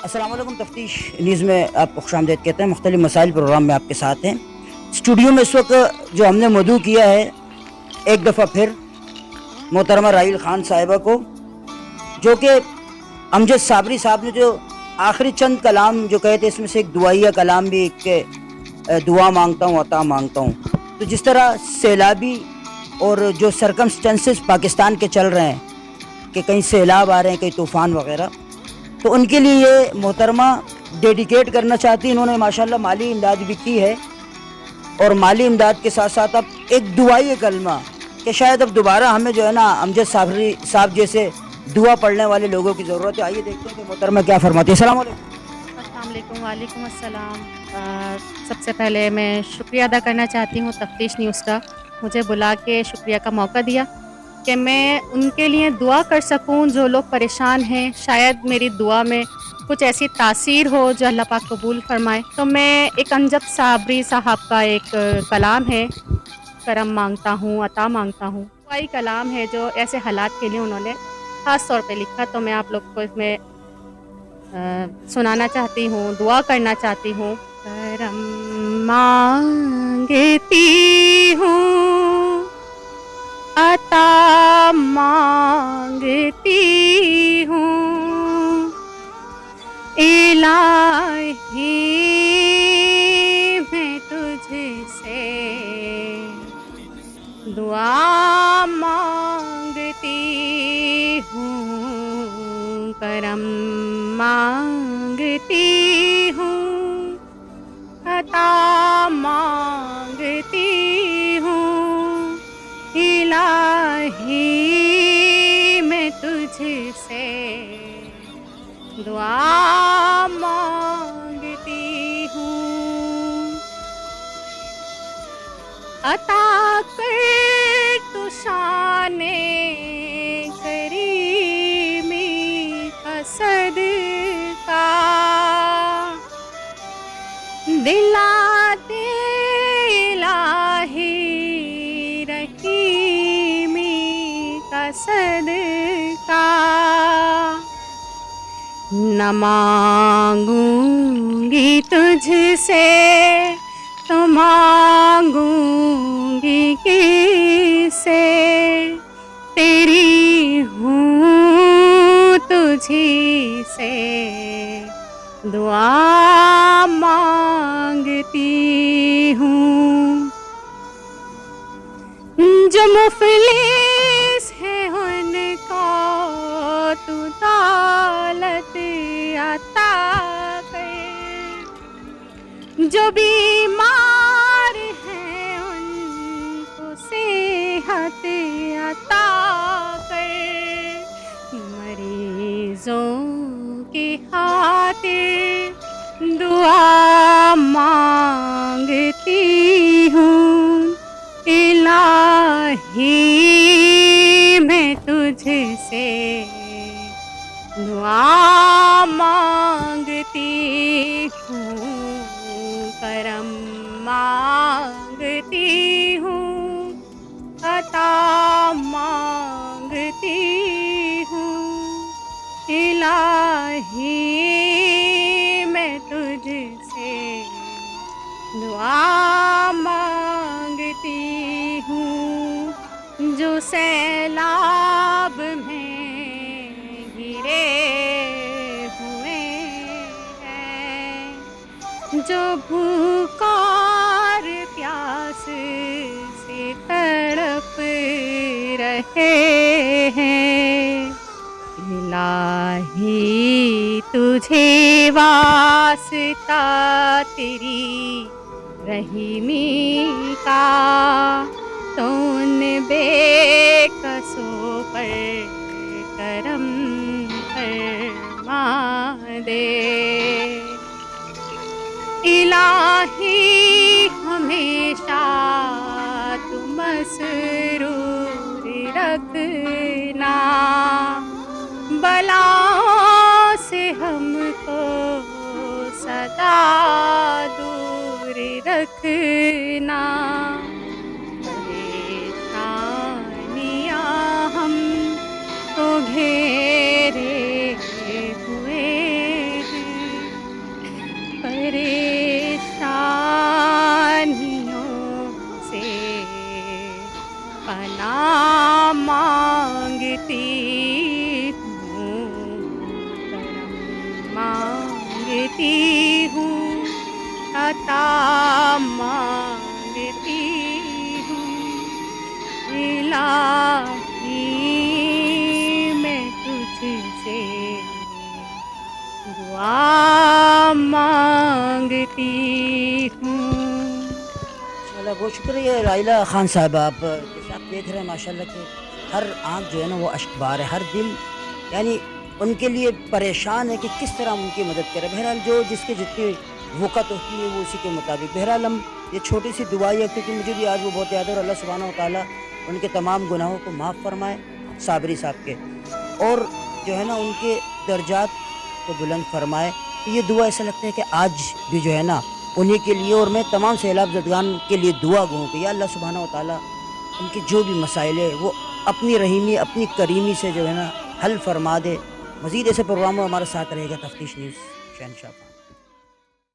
अस्सलाम वालेकुम। तफ्तीश न्यूज़ में आपको खुशामदीद कहते हैं। मुख्तलिफ मसाइल प्रोग्राम में आपके साथ हैं। स्टूडियो में इस वक्त जो हमने मदऊ किया है एक दफ़ा फिर मोहतरमा राहील ख़ान साहिबा को, जो कि अमजद साबरी साहब ने जो आखिरी चंद कलाम जो कहे थे, इसमें से एक दुआइया कलाम भी एक के दुआ मांगता हूँ अता मांगता हूँ। तो जिस तरह सैलाबी और जो सरकमस्टेंसेस पाकिस्तान के चल रहे हैं कि कहीं सैलाब आ रहे हैं, कहीं तूफ़ान वगैरह, तो उनके लिए ये मोहतरमा डेडिकेट करना चाहती हैं। इन्होंने माशाल्लाह माली इमदाद भी की है, और माली इमदाद के साथ साथ अब एक दुआई कलमा कि शायद अब दोबारा हमें जो है ना अमजद साबरी साहब जैसे दुआ पढ़ने वाले लोगों की ज़रूरत है। आइए देखते हैं कि मोहतरमा क्या फरमाती है। अस्सलाम वालेकुम। अस्सलाम वालेकुम। वालेकुम अस्सलाम। सबसे पहले मैं शुक्रिया अदा करना चाहती हूँ तफ्तीश न्यूज़ का, मुझे बुला के शुक्रिया का मौका दिया कि मैं उनके लिए दुआ कर सकूँ जो लोग परेशान हैं। शायद मेरी दुआ में कुछ ऐसी तासीर हो जो अल्लाह पाक कबूल फ़रमाए। तो मैं एक अमजद साबरी साहब का एक कलाम है, करम मांगता हूँ अता मांगता हूँ, वही कलाम है जो ऐसे हालात के लिए उन्होंने ख़ास तौर पे लिखा। तो मैं आप लोग को इसमें सुनाना चाहती हूँ, दुआ करना चाहती हूँ। करम मांगती हूँ अता मांगती हूँ, इलाही मैं तुझसे दुआ मांगती हूँ, करम मांगती हूँ, अता मांगती हूँ, इलाही मैं तुझसे दुआ मांगती हूँ। अता कर तू शाने करीमी का सदका, दिला दे इलाही रहीमी का सदका। न मांगूंगी तुझसे तो मांगूंगी किससे, तेरी हूँ तुझी से दुआ मांगती हूँ। जो मुफलिस है उनको तू दौलत अता कर, जो बीमार हैं उनको सेहत अता कर, मरीजों की खातिर दुआ मांगती हूँ, इलाही मैं तुझसे दुआ मांगती हूँ, करम मांगती हूँ, अता मांगती हूँ, इलाही मैं तुझसे दुआ मांगती हूँ। जो सैलाब में गिरे हुए हैं, जो भूख और प्यास से तड़प रहे हैं, इलाही तुझे वास्ता तेरी रहीमी का, तो उन बेकसों पर करम फरमा दे। इलाही हमेशा तू मसरूर रखना, बलाओं से हमको सदा दूर रखना। परेशानियाँ हमको घेरे हुए हैं, शुक्रिया राइला खान साहब, आप जैसे आप देख रहे हैं माशाल्लाह कि हर आँख जो है ना वो अश्कबार है, हर दिल यानी उनके लिए परेशान है कि किस तरह हम उनकी मदद करें। बहरहाल जो जिसकी जितनी वक़्त होती है वो उसी के मुताबिक। बहरहाल हम ये छोटी सी दुआ है, क्योंकि मुझे भी आज वो बहुत याद है, और अल्लाह सुब्हानहू व तआला उनके तमाम गुनाहों को माफ़ फ़रमाए साबरी साहब के, और जो है ना उनके दर्जात को बुलंद फ़रमाए। तो ये दुआ ऐसा लगता है कि आज भी जो है ना उन्हीं के लिए, और मैं तमाम सैलाब ज़दगान के लिए दुआ गूँ कि या अल्लाह सुब्हानहू व तआला उनके जो भी मसाइल है वो अपनी रहीमी, अपनी करीमी से जो है ना हल फ़रमा दे। मज़ीद ऐसे प्रोग्रामों में हमारे साथ रहेगा तफ्तीश न्यूज़ शहंशाह।